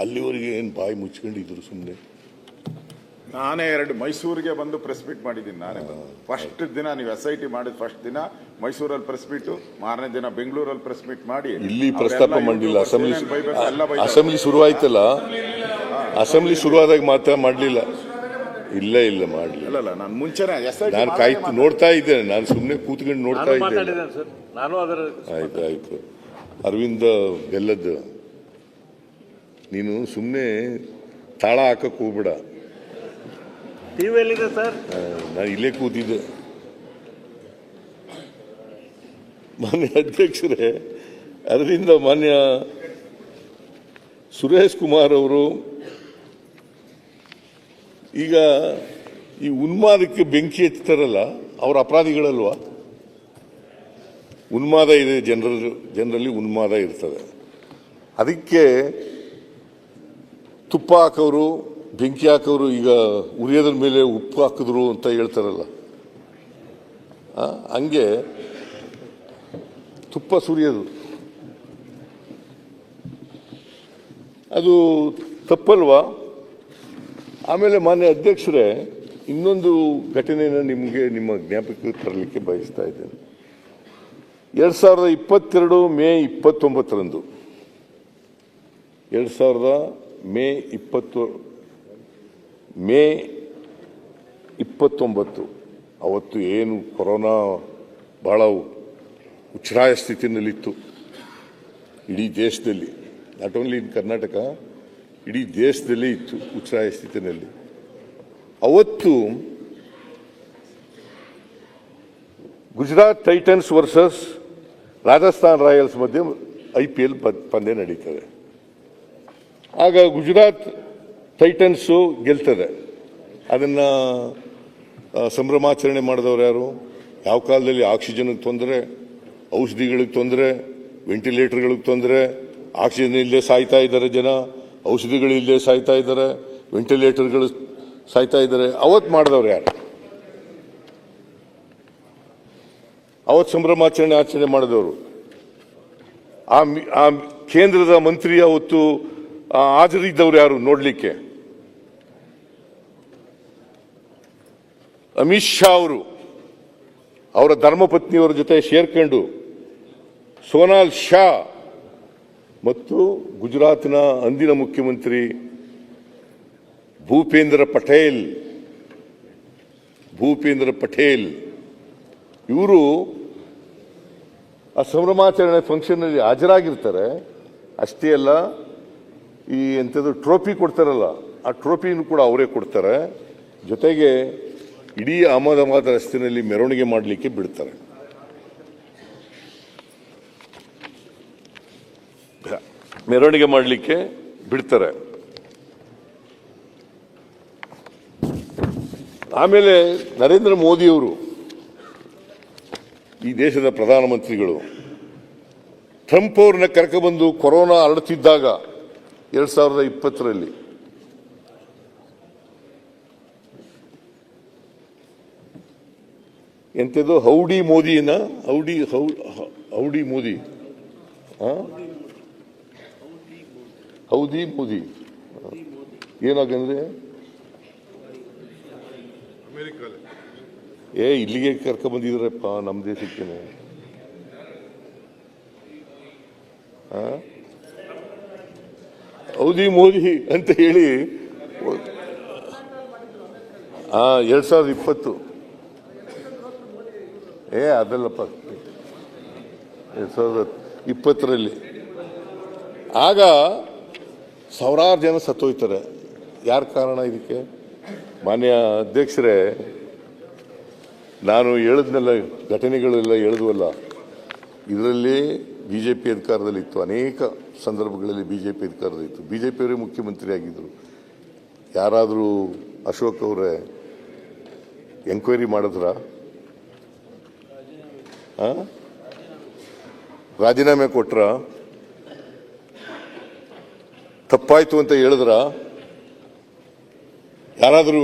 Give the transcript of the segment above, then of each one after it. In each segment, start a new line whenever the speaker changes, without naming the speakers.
ಅಲ್ಲಿವರೆಗೆ ಏನು ಬಾಯಿ ಮುಚ್ಕೊಂಡಿದ್ರು ಸುಮ್ಮನೆ.
ನಾನೇ ಮೈಸೂರಿಗೆ ಬಂದು ಪ್ರೆಸ್ ಮೀಟ್ ಮಾಡಿದ್ದೀನಿ. ನಾನೇ ಫಸ್ಟ್ ದಿನ ನೀವು SIT ಮಾಡಿದ ಫಸ್ಟ್ ದಿನ ಮೈಸೂರಲ್ಲಿ ಪ್ರೆಸ್ ಮೀಟು, ಮಾರನೇ ದಿನ ಬೆಂಗಳೂರಲ್ಲಿ ಪ್ರೆಸ್ ಮೀಟ್ ಮಾಡಿ
ಇಲ್ಲಿ ಪ್ರಸ್ತಾಪ ಮಾಡಲಿಲ್ಲ. ಅಸೆಂಬ್ಲಿ ಶುರುವಾಯ್ತಲ್ಲ, ಅಸೆಂಬ್ಲಿ ಶುರುವಾದಾಗ ಮಾತ್ರ ಮಾಡಲಿಲ್ಲ. ಇಲ್ಲ ಮಾಡಲಿಲ್ಲ.
ನಾನು ಮುಂಚೆನೆ
ನಾನು ಕಾಯ್ತು ನೋಡ್ತಾ ಇದ್ದೇನೆ. ನಾನು ಸುಮ್ಮನೆ ಕೂತ್ಕೊಂಡು ನೋಡ್ತಾ ಇದ್ದೇನೆ. ಆಯ್ತು ಅರವಿಂದ ಗೆಲ್ಲದ್ದು. ನೀನು ಸುಮ್ಮನೆ ತಾಳ ಹಾಕಕ್ಕೆ ಹೋಗ್ಬೇಡ.
ಸರ್
ನಾನು ಇಲ್ಲೇ ಕೂತಿದ್ದೆ. ಮಾನ್ಯ ಅಧ್ಯಕ್ಷರೇ, ಅದರಿಂದ ಮಾನ್ಯ ಸುರೇಶ್ ಕುಮಾರ್ ಅವರು ಈಗ ಈ ಉನ್ಮಾದಕ್ಕೆ ಬೆಂಕಿ ಹಚ್ತಾರಲ್ಲ, ಅವ್ರ ಅಪರಾಧಿಗಳಲ್ವಾ? ಉನ್ಮಾದ ಇದೆ, ಜನರಲ್ಲಿ ಉನ್ಮಾದ ಇರ್ತದೆ. ಅದಕ್ಕೆ ತುಪ್ಪ ಹಾಕೋರು, ಬೆಂಕಿ ಹಾಕೋರು, ಈಗ ಉರಿಯೋದ್ರ ಮೇಲೆ ಉಪ್ಪು ಹಾಕಿದ್ರು ಅಂತ ಹೇಳ್ತಾರಲ್ಲ, ಹಂಗೆ ತುಪ್ಪ ಸುರಿಯೋದು ಅದು ತಪ್ಪಲ್ವಾ? ಆಮೇಲೆ ಮಾನ್ಯ ಅಧ್ಯಕ್ಷರೇ, ಇನ್ನೊಂದು ಘಟನೆಯನ್ನು ನಿಮ್ಮ ಜ್ಞಾಪಕಕ್ಕೆ ತರಲಿಕ್ಕೆ ಬಯಸ್ತಾ ಇದ್ದೇನೆ. 2022 ಮೇ 29ರಂದು 2000 ಮೇ 29 ಅವತ್ತು ಏನು ಕೊರೋನಾ ಬಹಳ ಉಚ್ಛ್ರಾಯ ಸ್ಥಿತಿನಲ್ಲಿತ್ತು ಇಡೀ ದೇಶದಲ್ಲಿ. ನಾಟ್ ಓನ್ಲಿ ಇನ್ ಕರ್ನಾಟಕ, ಇಡೀ ದೇಶದಲ್ಲಿ ಇತ್ತು ಉಚ್ಛ್ರಾಯ ಸ್ಥಿತಿನಲ್ಲಿ. ಅವತ್ತು Gujarat Titans versus Rajasthan Royals ಮಧ್ಯೆ IPL ಪಂದ್ಯ ನಡೀತದೆ. ಆಗ ಗುಜರಾತ್ ಟೈಟನ್ಸು ಗೆಲ್ತದೆ. ಅದನ್ನು ಸಂಭ್ರಮಾಚರಣೆ ಮಾಡಿದವರು ಯಾರು? ಯಾವ ಕಾಲದಲ್ಲಿ ಆಕ್ಸಿಜನ್ಗೆ ತೊಂದರೆ, ಔಷಧಿಗಳಿಗೆ ತೊಂದರೆ, ವೆಂಟಿಲೇಟರ್ಗಳಿಗೆ ತೊಂದರೆ, ಆಕ್ಸಿಜನ್ ಇಲ್ಲದೆ ಸಾಯ್ತಾ ಇದ್ದಾರೆ ಜನ, ಔಷಧಿಗಳಿಲ್ಲದೆ ಸಾಯ್ತಾ ಇದ್ದಾರೆ, ವೆಂಟಿಲೇಟರ್ಗಳು ಸಾಯ್ತಾ ಇದ್ದಾರೆ. ಅವತ್ತು ಮಾಡಿದವ್ರು ಯಾರು? ಅವತ್ತು ಆಚರಣೆ ಮಾಡಿದವರು ಆ ಕೇಂದ್ರದ ಮಂತ್ರಿ ಅವತ್ತು ಹಾಜರಿದ್ದವ್ರು ಯಾರು ನೋಡ್ಲಿಕ್ಕೆ? ಅಮಿತ್ ಶಾ ಅವರು ಅವರ ಧರ್ಮಪತ್ನಿಯವರ ಜೊತೆ ಸೇರ್ಕೊಂಡು ಸೋನಾಲ್ ಶಾ ಮತ್ತು ಗುಜರಾತ್ನ ಅಂದಿನ ಮುಖ್ಯಮಂತ್ರಿ ಭೂಪೇಂದ್ರ ಪಟೇಲ್ ಇವರು ಆ ಸಂಭ್ರಮಾಚರಣೆ ಫಂಕ್ಷನ್ನಲ್ಲಿ ಹಾಜರಾಗಿರ್ತಾರೆ. ಅಷ್ಟೇ ಅಲ್ಲ, ಈ ಎಂಥದ್ದು ಟ್ರೋಫಿ ಕೊಡ್ತಾರಲ್ಲ, ಆ ಟ್ರೋಫಿನೂ ಕೂಡ ಅವರೇ ಕೊಡ್ತಾರೆ. ಜೊತೆಗೆ ಇಡೀ ಅಹಮದಾಬಾದ್ ರಸ್ತೆಯಲ್ಲಿ ಮೆರವಣಿಗೆ ಮಾಡಲಿಕ್ಕೆ ಬಿಡ್ತಾರೆ. ಮೆರವಣಿಗೆ ಮಾಡಲಿಕ್ಕೆ ಬಿಡ್ತಾರೆ. ಆಮೇಲೆ ನರೇಂದ್ರ ಮೋದಿಯವರು, ಈ ದೇಶದ ಪ್ರಧಾನಮಂತ್ರಿಗಳು, ಟ್ರಂಪ್ ಅವ್ರನ್ನ ಕರ್ಕೊಬಂದು ಕೊರೋನಾ ಹರಡುತ್ತಿದ್ದಾಗ 2020ರಲ್ಲಿ ಎಂಥದ್ದು ಹೌಡಿ ಮೋದಿ ಏನಾಗಂದ್ರೆ ಇಲ್ಲಿಗೆ ಕರ್ಕೊಂಡ್ಬಂದಿದ್ರಪ್ಪ ನಮ್ಮ ದೇಶಕ್ಕೆ. ಹೌದಿ ಮೋದಿ ಅಂತ ಹೇಳಿ 2020 ಅದಲ್ಲಪ್ಪ 2020ರಲ್ಲಿ. ಆಗ ಸಾವಿರಾರು ಜನ ಸತ್ತೋಯ್ತಾರೆ. ಯಾರ ಕಾರಣ ಇದಕ್ಕೆ? ಮಾನ್ಯ ಅಧ್ಯಕ್ಷರೇ, ನಾನು ಹೇಳಿದ್ನೆಲ್ಲ ಘಟನೆಗಳೆಲ್ಲ ಹೇಳಿದ್ವಲ್ಲ, ಇದರಲ್ಲಿ BJP ಅಧಿಕಾರದಲ್ಲಿತ್ತು. ಅನೇಕ ಸಂದರ್ಭಗಳಲ್ಲಿ BJP ಅಧಿಕಾರದಲ್ಲಿತ್ತು. BJPಯವರೇ ಮುಖ್ಯಮಂತ್ರಿ ಆಗಿದ್ದರು. ಯಾರಾದರೂ ಅಶೋಕ್ ಅವರೇ ಎಂಕ್ವೈರಿ ಮಾಡಿದ್ರ? ರಾಜೀನಾಮೆ ಕೊಟ್ರ? ತಪ್ಪಾಯ್ತು ಅಂತ ಹೇಳಿದ್ರ? ಯಾರಾದ್ರೂ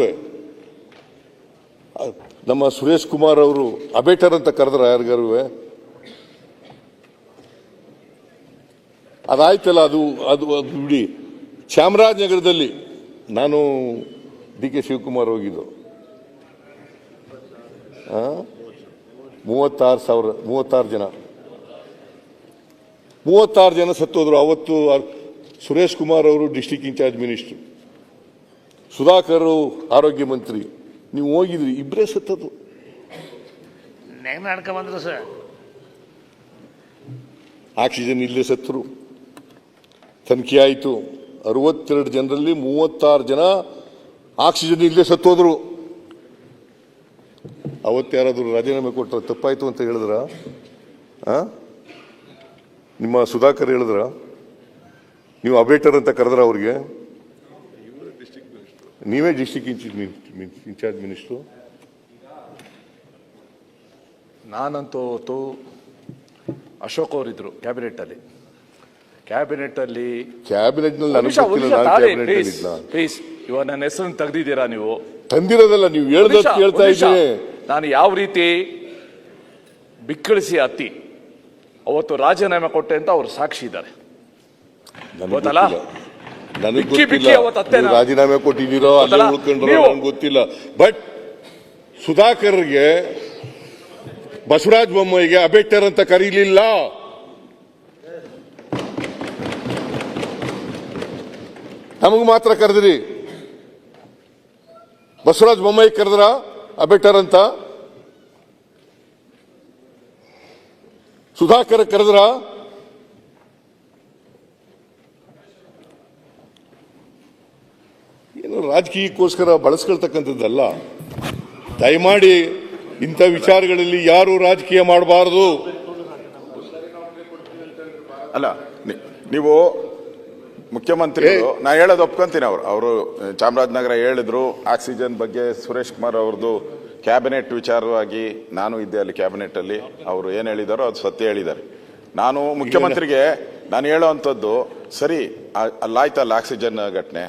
ನಮ್ಮ ಸುರೇಶ್ ಕುಮಾರ್ ಅವರು ಅಬೇಟರ್ ಅಂತ ಕರೆದ್ರ ಯಾರಿಗಾರು? ಅದಾಯ್ತಲ್ಲ, ಅದು ಅದು ಅದು ಬಿಡಿ. ಚಾಮರಾಜನಗರದಲ್ಲಿ ನಾನು ಡಿ ಕೆ ಶಿವಕುಮಾರ್ ಹೋಗಿದ್ದು 36 ಜನ ಸತ್ತೋದ್ರು. ಅವತ್ತು ಸುರೇಶ್ ಕುಮಾರ್ ಅವರು ಡಿಸ್ಟಿಕ್ ಇನ್ಚಾರ್ಜ್ ಮಿನಿಸ್ಟರ್, ಸುಧಾಕರ್ ಆರೋಗ್ಯ ಮಂತ್ರಿ. ನೀವು ಹೋಗಿದ್ರಿ, ಇಬ್ಬರೇ ಸತ್ತದು.
ಬಂದ್ರು ಸರ್.
ಆಕ್ಸಿಜನ್ ಇಲ್ಲೇ ಸತ್ತರು. ತನಿಖೆ ಆಯಿತು. 62 ಜನರಲ್ಲಿ 36 ಜನ ಆಕ್ಸಿಜನ್ ಇಲ್ಲೇ ಸತ್ತೋದ್ರು. ಅವತ್ತು ಯಾರಾದರೂ ರಾಜೀನಾಮೆ ಕೊಟ್ಟರೆ ತಪ್ಪಾಯ್ತು ಅಂತ ಹೇಳಿದ್ರ? ನಿಮ್ಮ ಸುಧಾಕರ್ ಹೇಳಿದ್ರ? ನೀವು ಅಬೇಟರ್ ಅಂತ ಕರೆದ್ರ ಅವ್ರಿಗೆ? ನೀವೇ ಡಿಸ್ಟಿಕ್ ಇನ್ಚಾರ್ಜ್ ಮಿನಿಸ್ಟ್ರು.
ನಾನಂತೂ ಅಶೋಕ್ ಅವರಿದ್ರು ಕ್ಯಾಬಿನೆಟ್ ಪ್ಲೀಸ್ ಇವಾಗ ನನ್ನ ಹೆಸರನ್ನು ತೆಗೆದಿದ್ದೀರಾ ನೀವು?
ತಂದಿರೋದಲ್ಲ, ನೀವು ಹೇಳ್ದಷ್ಟು ಕೇಳ್ತಾ ಇದ್ದೀನಿ.
ನಾನು ಯಾವ ರೀತಿ ಬಿಕ್ಕಳಿಸಿ ಹತ್ತಿ ಅವತ್ತು ರಾಜೀನಾಮೆ ಕೊಟ್ಟೆ ಅಂತ ಅವ್ರು ಸಾಕ್ಷಿ ಇದ್ದಾರೆ. ಗೊತ್ತಲ್ಲ?
ರಾಜೀನಾಮೆ ಕೊಟ್ಟಿದ್ದೀರೋ ಅಲ್ಲೇ ಉಳ್ಕೊಂಡ್ರೋ ನಂಗೆ ಗೊತ್ತಿಲ್ಲ. ಬಟ್ ಸುಧಾಕರ್ಗೆ, ಬಸವರಾಜ ಬೊಮ್ಮಾಯಿಗೆ ಅಬೇಟರ್ ಅಂತ ಕರೀಲಿಲ್ಲ. ನಮಗ್ ಮಾತ್ರ ಕರೆದ್ರಿ. ಬಸವರಾಜ ಬೊಮ್ಮಾಯಿ ಕರೆದ್ರ ಅಬೇಟರ್ ಅಂತ? ಸುಧಾಕರ್ ಕರೆದ್ರ? ಏನು ರಾಜಕೀಯಕ್ಕೋಸ್ಕರ ಬಳಸ್ಕೊಳ್ತಕ್ಕಂಥದ್ದಲ್ಲ. ದಯಮಾಡಿ ಇಂಥ ವಿಚಾರಗಳಲ್ಲಿ ಯಾರು ರಾಜಕೀಯ ಮಾಡಬಾರದು.
ಅಲ್ಲ, ನೀವು ಮುಖ್ಯಮಂತ್ರಿಗಳು, ನಾ ಹೇಳೋದು ಒಪ್ಕೊಂತೀನಿ. ಅವರು ಚಾಮರಾಜನಗರ ಹೇಳಿದ್ರು ಆಕ್ಸಿಜನ್ ಬಗ್ಗೆ. ಸುರೇಶ್ ಕುಮಾರ್ ಅವ್ರದ್ದು ಕ್ಯಾಬಿನೆಟ್ ವಿಚಾರವಾಗಿ ನಾನು ಇದ್ದೆ ಅಲ್ಲಿ ಕ್ಯಾಬಿನೆಟ್ ಅಲ್ಲಿ. ಅವರು ಏನು ಹೇಳಿದಾರೋ ಅದು ಸತ್ಯ ಹೇಳಿದ್ದಾರೆ. ನಾನು ಮುಖ್ಯಮಂತ್ರಿಗೆ ನಾನು ಹೇಳೋ ಅಂಥದ್ದು, ಸರಿ ಅಲ್ಲಾಯ್ತಲ್ಲ ಆಕ್ಸಿಜನ್ ಘಟನೆ,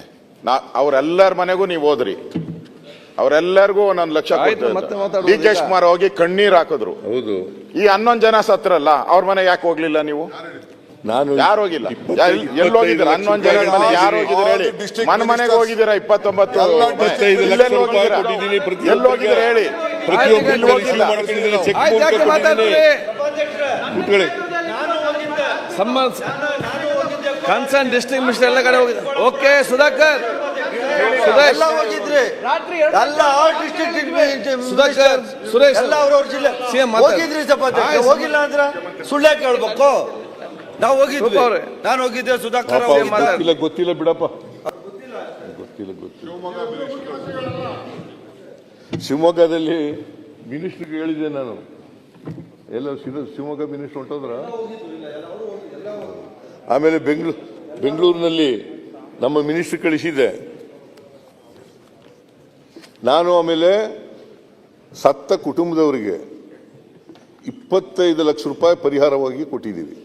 ಅವರೆಲ್ಲರ ಮನೆಗೂ ನೀವು ಹೋದ್ರಿ, ಅವರೆಲ್ಲರಿಗೂ 1 ಲಕ್ಷ ಡಿ ಕೆ ಶಿವಕುಮಾರ್ ಹೋಗಿ ಕಣ್ಣೀರ್ ಹಾಕಿದ್ರು.
ಹೌದು.
ಈ 11 ಜನ ಸತ್ರಲ್ಲ, ಅವ್ರ ಮನೆ ಯಾಕೆ ಹೋಗ್ಲಿಲ್ಲ ನೀವು?
ನಾನು
ಯಾರು ಹೋಗಿಲ್ಲ? ಎಲ್ಲಿ ಹೋಗಿದ್ದೀರಾ? 11 ಜನ ಮನೆ ಯಾರು ಹೋಗಿದ್ರೆ ಹೇಳಿ. ಮನೆಗೆ ಹೋಗಿದ್ದೀರಾ? 29 ಎಲ್ಲಿ ಹೋಗಿದ್ರೆ ಹೇಳಿ.
ಕನ್ಸರ್ನ್ ಡಿಸ್ಟ್ರಿಕ್ಟ್ ಮಿನಿಸ್ಟರ್ ಎಲ್ಲ ಕಡೆ ಹೋಗಿದ್ದಾರೆ. ಓಕೆ ಸುಧಾಕರ್,
ಎಲ್ಲ ಹೋಗಿದ್ರಿ, ಎಲ್ಲ
ಸುಧಾಕರ್, ಸುರೇಶ್
ಎಲ್ಲ ಅವ್ರವ್ರ ಜಿಲ್ಲೆ ಹೋಗಿದ್ರಿ. ಹೋಗಿಲ್ಲ ಅಂದ್ರೆ ಸುಳ್ಳು ಕೇಳ್ಬೇಕು. ನಾವು ಹೋಗಿದ್ವಿ, ನಾನು ಹೋಗಿದ್ದೆ, ಸುಧಾಕರ್
ಗೊತ್ತಿಲ್ಲ ಬಿಡಪ್ಪ, ಗೊತ್ತಿಲ್ಲ. ಶಿವಮೊಗ್ಗದಲ್ಲಿ ಮಿನಿಸ್ಟರ್ಗೆ ಹೇಳಿದ್ದೆ ನಾನು. ಎಲ್ಲ ಶಿವಮೊಗ್ಗ ಮಿನಿಸ್ಟರ್ ಹೊಂಟೋದ್ರ. ಆಮೇಲೆ ಬೆಂಗಳೂರಿನಲ್ಲಿ ನಮ್ಮ ಮಿನಿಸ್ಟರ್ ಕಳಿಸಿದ್ದೆ ನಾನು. ಆಮೇಲೆ ಸತ್ತ ಕುಟುಂಬದವರಿಗೆ 25 ಲಕ್ಷ ರೂಪಾಯಿ ಪರಿಹಾರವಾಗಿ ಕೊಟ್ಟಿದ್ದೀವಿ.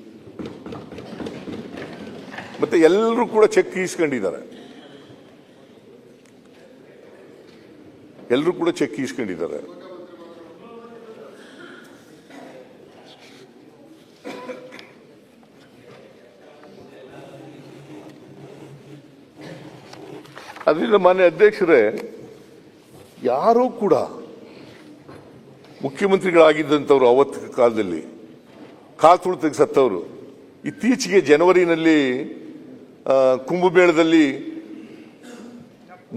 ಮತ್ತೆ ಎಲ್ಲರೂ ಕೂಡ ಚೆಕ್ ಇಸ್ಕೊಂಡಿದ್ದಾರೆ. ಅದರಿಂದ ಮಾನ್ಯ ಅಧ್ಯಕ್ಷರೇ, ಯಾರೂ ಕೂಡ ಮುಖ್ಯಮಂತ್ರಿಗಳಾಗಿದ್ದಂಥವ್ರು ಅವತ್ತು ಕಾಲದಲ್ಲಿ ಕಾಲು ತುಳಿತಕ್ಕೆ ಸತ್ತವರು. ಇತ್ತೀಚೆಗೆ ಜನವರಿನಲ್ಲಿ ಕುಂಭಮೇಳದಲ್ಲಿ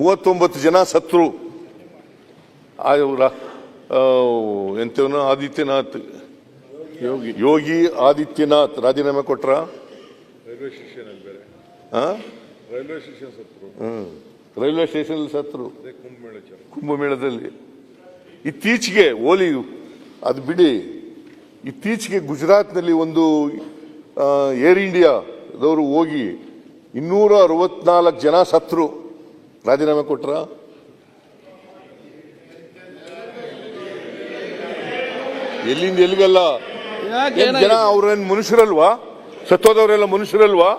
39 ಜನ ಸತ್ರು. ಎಂತವನು ಆದಿತ್ಯನಾಥ್, ಯೋಗಿ ಆದಿತ್ಯನಾಥ್ ರಾಜೀನಾಮೆ ಕೊಟ್ರ. ರೈಲ್ವೆ ಸ್ಟೇಷನ್ ಸತ್ರು ಕುಂಭಮೇಳದಲ್ಲಿ. ಇತ್ತೀಚೆಗೆ ಓಲಿ ಅದು ಬಿಡಿ, ಇತ್ತೀಚೆಗೆ ಗುಜರಾತ್ನಲ್ಲಿ ಒಂದು ಏರ್ ಇಂಡಿಯಾದವರು ಹೋಗಿ 264 ಜನ ಸತ್ರು. ರಾಜೀನಾಮೆ ಕೊಟ್ರ. ಎಲ್ಲಿಂದ ಎಲ್ಲಿಗಲ್ಲ. ಜನ ಅವ್ರೇನ್ ಮನುಷ್ಯರಲ್ವಾ? ಸತ್ತೋದವರೆಲ್ಲ ಮನುಷ್ಯರಲ್ವಾ?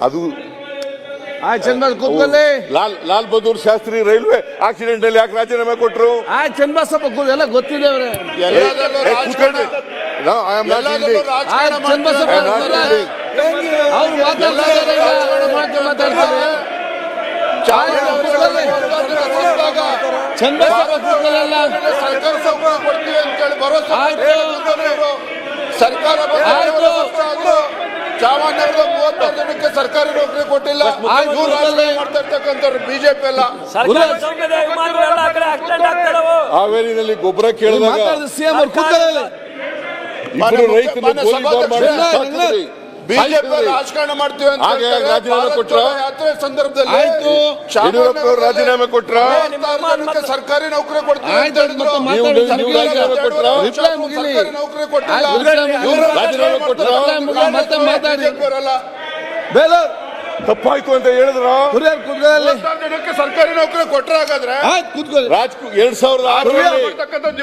ಅದು ಲಾಲ್ ಬಹದ್ದೂರ್ ಶಾಸ್ತ್ರಿ ರೈಲ್ವೆ ಆಕ್ಸಿಡೆಂಟ್ ಅಲ್ಲಿ ಯಾಕೆ ರಾಜೀನಾಮೆ ಕೊಟ್ಟರು?
ಚನ್ನಬಸಪ್ಪ ಎಲ್ಲ ಗೊತ್ತಿದೆ.
No, I am not
ಎಲ್ಲದರಲ್ಲೂ
yielding.
ರಾಜಕಾರಣ
ಚನ್ನಬಸಪ್ಪ
I am not
ಮಾಡ್ತಾರೆ.
yielding.
ಅವ್ರು ಮಾತಾಡ್ತಾರೆ ಚನ್ನಬಸಪ್ಪ ಕೂತ್ಕೊಳ್ಳಲ್ಲ.
ಸರ್ಕಾರ ಸೌಕರ್ಯ ಕೊಡ್ತೀವಿ ಅಂತೇಳಿ ಭರವಸೆ
ಆಯ್ತು.
ಸರ್ಕಾರ
ಆಯ್ತು.
ಚಾಮರಾಜನಗರದ 36 ಜನಕ್ಕೆ ಸರ್ಕಾರಿ ನೌಕರಿ ಕೊಟ್ಟಿಲ್ಲ.
ಆಯ್ತು.
ಇವ್ರು ರಾಜಕಾರಣ ಮಾಡ್ತಾ ಇರ್ತಕ್ಕಂಥವ್ರು ಬಿಜೆಪಿ ಎಲ್ಲ.
ಹಾವೇರಿನಲ್ಲಿ ಗೊಬ್ಬರ ಕೇಳಿದಾಗ
ಮಾತಾಡಿದ ಸಿಎಂ ಅವ್ರು ಕೂತ್ಕೊಳ್ಳಲ್ಲ.
ಇಬ್ಬರು ರೈತರು ಗೋಲಿಬಾರ್ ಮಾಡಿ ಸಾಕಿದ್ರಿ.
ಬಿಜೆಪಿ ರಾಜಕಾರಣ ಮಾಡ್ತೀವಿ ಅಂತ
ಹಾಗೆ
ಹೇಳ್ತಾರೆ.
ರಾಜೀನಾಮೆ
ಭಾರತ್
ಕೊಟ್ರ?
ಜೋಡೋ ಯಾತ್ರೆ ಸಂದರ್ಭದಲ್ಲಿ
ಆಯ್ತು.
ಯಡಿಯೂರಪ್ಪ ಅವರು ರಾಜೀನಾಮೆ ಕೊಟ್ರ?
36 ಜನಕ್ಕೆ ಸರ್ಕಾರಿ ನೌಕರಿ ಕೊಡ್ತೀವಿ ಅಂತ
ಆಯ್ತು,
ಹೇಳಿದ್ರು.
ಮತ್ತೆ ಮಾತಾಡಿ.
ನೀವು ರಾಜೀನಾಮೆ ಕೊಟ್ರ?
ರಿಪ್ಲೈ ಮುಗಿಲಿ.
ಸರ್ಕಾರಿ ನೌಕರಿ ಕೊಟ್ಟಿಲ್ಲ.
ಆಯ್ತು,
ರಾಜೀನಾಮೆ ಕೊಟ್ರ?
ಮತ್ತೆ ಮಾತಾಡಿ.
ಬಿಜೆಪಿಯವರೆಲ್ಲ
ಬೇಲೂರ್
ತಪ್ಪಾಯ್ತು ಅಂತ ಹೇಳಿದ್ರ?
ಕುರಿಯರ್ ಕೂತ್ಕೊಳ್ಳಲ್ಲ.
36 ಜನಕ್ಕೆ ಸರ್ಕಾರಿ ನೌಕರಿ ಕೊಟ್ರ ಹಾಗಾದ್ರೆ
ಆಯ್ತು ಕೂತ್ಕೊಳ್ಳಿ.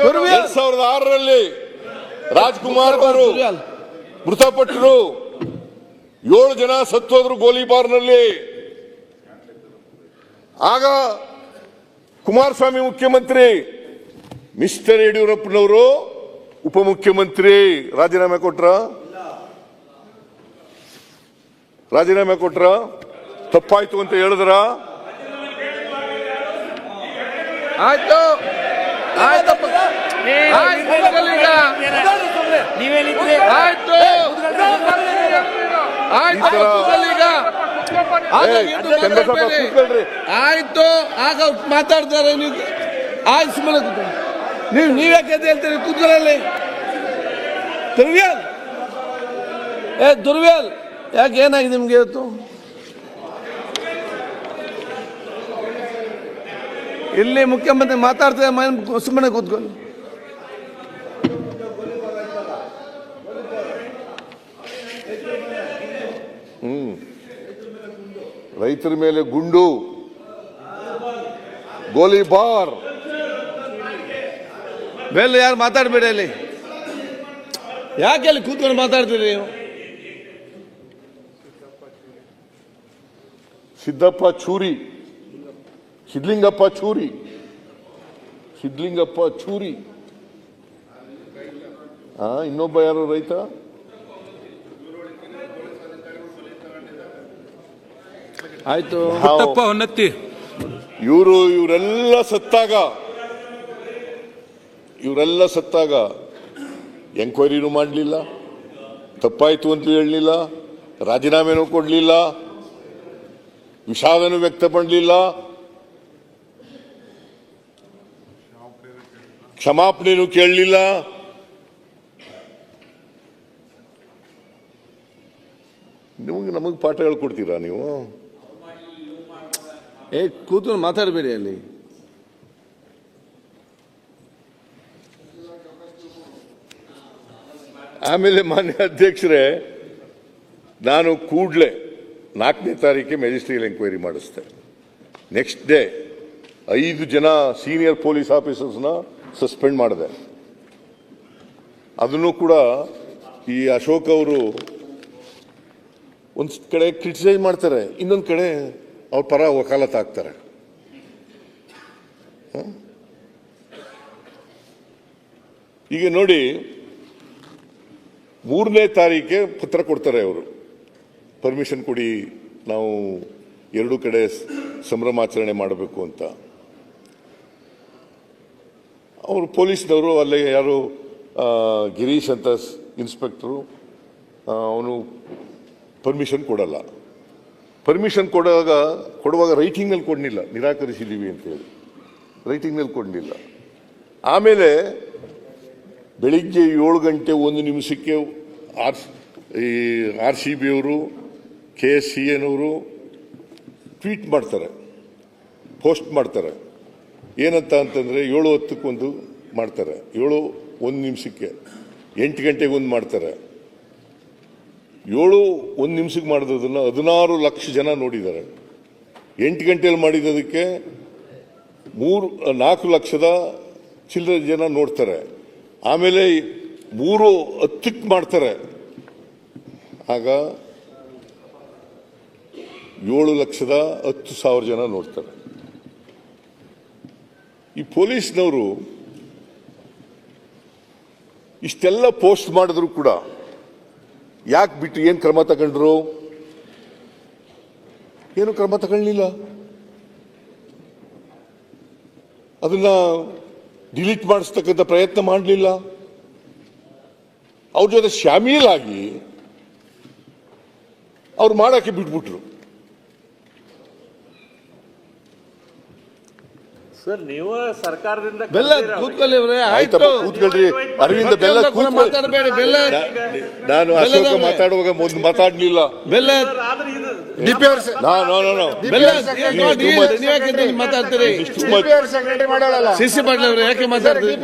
2006ರಲ್ಲಿ ರಾಜ್ಕುಮಾರ್ ಅವರು ಮೃತಪಟ್ಟರು. 7 ಜನ ಸತ್ತೋದ್ರು ಗೋಲಿಬಾರ್ನಲ್ಲಿ. ಆಗ ಕುಮಾರಸ್ವಾಮಿ ಮುಖ್ಯಮಂತ್ರಿ, ಮಿಸ್ಟರ್ ಯಡಿಯೂರಪ್ಪನವರು ಉಪಮುಖ್ಯಮಂತ್ರಿ. ರಾಜೀನಾಮೆ ಕೊಟ್ರ? ರಾಜೀನಾಮೆ ಕೊಟ್ರ? ತಪ್ಪಾಯ್ತು ಅಂತ ಹೇಳಿದ್ರ?
ಆಯ್ತು ಆಯ್ತಪ್ಪ. ಆಯ್ತು ಕೂತ್ಕೊಳ್ಳಿ ಈಗ. ಆಯ್ತು ಆಯ್ತು ಕೂತ್ಕೊಳ್ಳಿ ಈಗ. ಆಗ ಇದು ಮಾತಾಡ್ಬೇಡಿ. ಆಯ್ತು ಆಗ ಮಾತಾಡ್ತಾರೆ ನೀವು. ಆಯ್ತು ಸುಮ್ಮನೆ ಕೂತ್ಕೊಳ್ಳಿ. ನೀವ್ಯಾಕೆ ಅಂತ ಹೇಳ್ತೀರಿ? ಕೂತ್ಕೊಳ್ಳಿ. ದುರ್ವ್ಯಾಲ್ ದುರ್ವ್ಯಾಲ್ ಯಾಕೆ ಏನಾಗಿದೆ ನಿಮ್ಗೆ ಇವತ್ತು? ಇಲ್ಲಿ ಮುಖ್ಯಮಂತ್ರಿ ಮಾತಾಡ್ತಾರೆ, ಸುಮ್ಮನೆ ಕೂತ್ಕೊಳ್ಳಿ.
ರೈತರ ಮೇಲೆ ಗುಂಡು, ಗೋಲಿಬಾರ್.
ಬೇಲ್ ಯಾರು ಮಾತಾಡಬೇಡಿ ಅಲ್ಲಿ. ಯಾಕೆ ಅಲ್ಲಿ ಕೂತ್ಕೊಂಡು ಮಾತಾಡ್ತೀರಿ ನೀವು?
ಸಿದ್ದಪ್ಪ ಚೂರಿ, ಸಿದ್ಲಿಂಗಪ್ಪ ಚೂರಿ, ಸಿದ್ಲಿಂಗಪ್ಪ ಚೂರಿ. ಇನ್ನೊಬ್ಬ ಯಾರು ರೈತ?
ಆಯ್ತು.
ಇವರೆಲ್ಲ ಸತ್ತಾಗ ಎಂಕ್ವೈರಿನೂ ಮಾಡಲಿಲ್ಲ, ತಪ್ಪಾಯ್ತು ಅಂತ ಹೇಳಲಿಲ್ಲ, ರಾಜೀನಾಮೆನೂ ಕೊಡಲಿಲ್ಲ, ವಿಷಾದನೂ ವ್ಯಕ್ತಪಡಲಿಲ್ಲ, ಕ್ಷಮಾಪಣೆನೂ ಕೇಳಲಿಲ್ಲ. ನಮಗೆ ಪಾಠ ಹೇಳ್ಕೊಡ್ತೀರಾ ನೀವು?
ಕೂತ್ಕೊಂಡು ಮಾತಾಡಬೇಡಿ ಅಲ್ಲಿ.
ಆಮೇಲೆ ಮಾನ್ಯ ಅಧ್ಯಕ್ಷರೇ, ನಾನು ಕೂಡಲೇ 4ನೇ ತಾರೀಕಿಗೆ ಮ್ಯಾಜಿಸ್ಟ್ರಿಯಲ್ ಎಂಕ್ವೈರಿ ಮಾಡಿಸ್ದೆ. ನೆಕ್ಸ್ಟ್ ಡೇ 5 ಜನ ಸೀನಿಯರ್ ಪೊಲೀಸ್ ಆಫೀಸರ್ಸ್ನ ಸಸ್ಪೆಂಡ್ ಮಾಡಿದೆ. ಅದನ್ನು ಕೂಡ ಈ ಅಶೋಕ್ ಅವರು ಒಂದು ಕಡೆ ಕ್ರಿಟಿಸೈಸ್ ಮಾಡ್ತಾರೆ, ಇನ್ನೊಂದು ಕಡೆ ಅವ್ರ ಪರ ವಕಾಲತ್ ಆಗ್ತಾರೆ. ಈಗ ನೋಡಿ, 3ನೇ ತಾರೀಕಿಗೆ ಪತ್ರ ಕೊಡ್ತಾರೆ ಅವರು, ಪರ್ಮಿಷನ್ ಕೊಡಿ, ನಾವು 2 ಕಡೆ ಸಂಭ್ರಮಾಚರಣೆ ಮಾಡಬೇಕು ಅಂತ. ಅವರು ಪೊಲೀಸ್ನವರು, ಅಲ್ಲೇ ಯಾರು ಗಿರೀಶ್ ಅಂತ ಇನ್ಸ್ಪೆಕ್ಟರು, ಅವನು ಪರ್ಮಿಷನ್ ಕೊಡಲ್ಲ. ಪರ್ಮಿಷನ್ ಕೊಡುವಾಗ ರೈಟಿಂಗ್ನಲ್ಲಿ ಕೊಡಲಿಲ್ಲ, ನಿರಾಕರಿಸಿದ್ದೀವಿ ಅಂತೇಳಿ ರೈಟಿಂಗ್ನಲ್ಲಿ ಕೊಡಲಿಲ್ಲ. ಆಮೇಲೆ ಬೆಳಿಗ್ಗೆ 7 ಗಂಟೆ 1 ನಿಮಿಷಕ್ಕೆ RCB ಅವರು, KSCN ಅವರು ಟ್ವೀಟ್ ಮಾಡ್ತಾರೆ, ಪೋಸ್ಟ್ ಮಾಡ್ತಾರೆ. ಏನಂತ ಅಂತಂದರೆ 7:10 ಮಾಡ್ತಾರೆ, 7:01 ನಿಮಿಷಕ್ಕೆ, 8 ಗಂಟೆಗೆ 1 ಮಾಡ್ತಾರೆ. 7:01 ನಿಮಿಷಕ್ಕೆ ಮಾಡಿರೋದನ್ನು 16 ಲಕ್ಷ ಜನ ನೋಡಿದ್ದಾರೆ. 8 ಗಂಟೆಯಲ್ಲಿ ಮಾಡಿದ್ದಕ್ಕೆ 4 ಲಕ್ಷದ ಚಿಲ್ಲರೆ ಜನ ನೋಡ್ತಾರೆ. ಆಮೇಲೆ 3:10 ಮಾಡ್ತಾರೆ, ಆಗ 7,10,000 ಜನ ನೋಡ್ತಾರೆ. ಈ ಪೊಲೀಸ್ನವರು ಇಷ್ಟೆಲ್ಲ ಪೋಸ್ಟ್ ಮಾಡಿದ್ರು ಕೂಡ ಯಾಕೆ ಬಿಟ್ಟು ಏನು ಕ್ರಮ ತಗೊಂಡ್ರು? ಏನು ಕ್ರಮ ತಗೊಳ್ಳಿಲ್ಲ. ಅದನ್ನ ಡಿಲೀಟ್ ಮಾಡಿಸ್ತಕ್ಕಂಥ ಪ್ರಯತ್ನ ಮಾಡಲಿಲ್ಲ. ಅವ್ರ ಜೊತೆ ಶಾಮೀಲಾಗಿ ಅವ್ರು ಮಾಡಕ್ಕೆ ಬಿಟ್ಬಿಟ್ರು.
ಸರ್ ನೀವು ಸರ್ಕಾರದಿಂದ
ಬೆಲ್ಲ ಕೂತ್ಕೊಳ್ಳಿ ಅವ್ರೆ, ಆಯ್ತು.
ಆಯ್ತಪ್ಪ ಕೂತ್ಕೊಳ್ರಿ. ಅರವಿಂದ ಬೆಲ್ಲ ಕೂತ್ಕೊಳ್ಳಿ.
ಮಾತಾಡಬೇಡಿ. ಬೆಲ್ಲ
ನಾನು ಅಶೋಕ ಮಾತಾಡುವಾಗ ಒಂದು ಮಾತಾಡ್ಲಿಲ್ಲ.
ಬೆಲ್ಲ
ಆದ್ರೆ ಇದು
ಬೆಲ್ಲ ನೀವ್ಯಾಕೆ ಮಾತಾಡ್ತೀರಿ? ಸಿಸಿ ಪಾಟೀಲ್ ಅವ್ರೆ ಯಾಕೆ ಮಾತಾಡ್ತೀರಿ?